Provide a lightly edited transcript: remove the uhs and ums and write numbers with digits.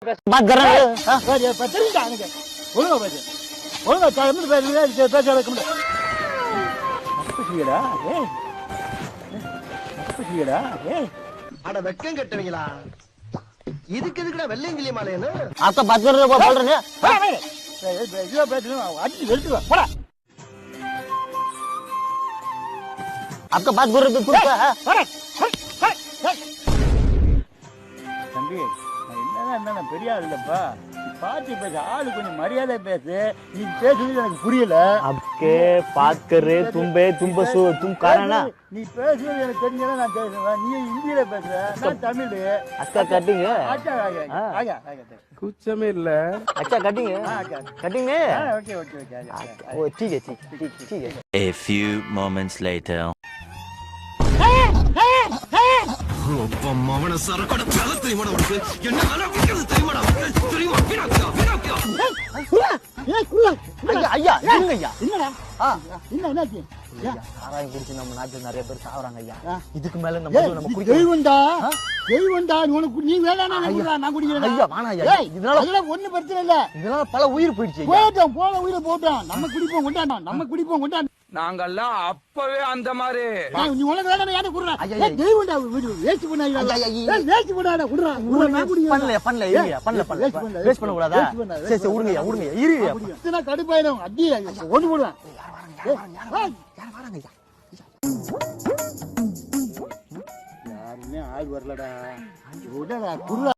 बात कर रहा है आपका बात कर रहे हो बोल रहे हैं आपका बात कर रहे தம்பி என்ன பெரிய ஆள் இல்லப்பா பாத்து பேச ஆளு கொஞ்சம் மரியாதை பேசு நீ பேசுறது எனக்கு புரியல आपके बात कर रहे तुम कारण நீ பேசுறது எனக்கு தெரிஞ்சதா நான் பேசுவேன் நீ ஹிந்தியில பேசுற நான் தமிழ் अच्छा कटिंग कुछ में இல்ல अच्छा cutting cutting okay okay okay ओ ठीक है ठीक है A few moments later மவன சரக்கோட பேல தெரியுமா உனக்கு என்ன வேலை குடிக்கிறது தெரியுமா தெரியுமா வீணாக்கியா ஐயா இருங்க ஐயா என்னடா என்னாச்சு சாராயம் குடிச்சு நம்ம நாட்டுல நிறைய பேர் சாவறாங்க ஐயா இதுக்கு மேல நம்ம தெய்வம்டா உனக்கு நீ வேணா நான் குடிக்கிறேன் ஐயா வேணாம் ஐயா இதனால ஒண்ணு பிரச்சனை இல்ல இதனால பல உயிர் போயிடுச்சு போன உயிரை போட்டோம் நம்ம குடிப்போம் கொண்டாடணும் நாங்கெல்லாம் அப்பவே அந்த மாதிரி நீ உனக்கு வேணா யாரை குடுறா தெய்வம்டா வேஸ்ட் பண்ணாத குடுறா நான் குடிக்கிறேன் பண்ணல வேஸ்ட் பண்ண கூடாதா சரி விடுங்க இருங்க இத்தனை கடுப்பாயிடும் அடி ஒண்ணு போடுவேன் யாருமே ஆள் வரலடா குடுறா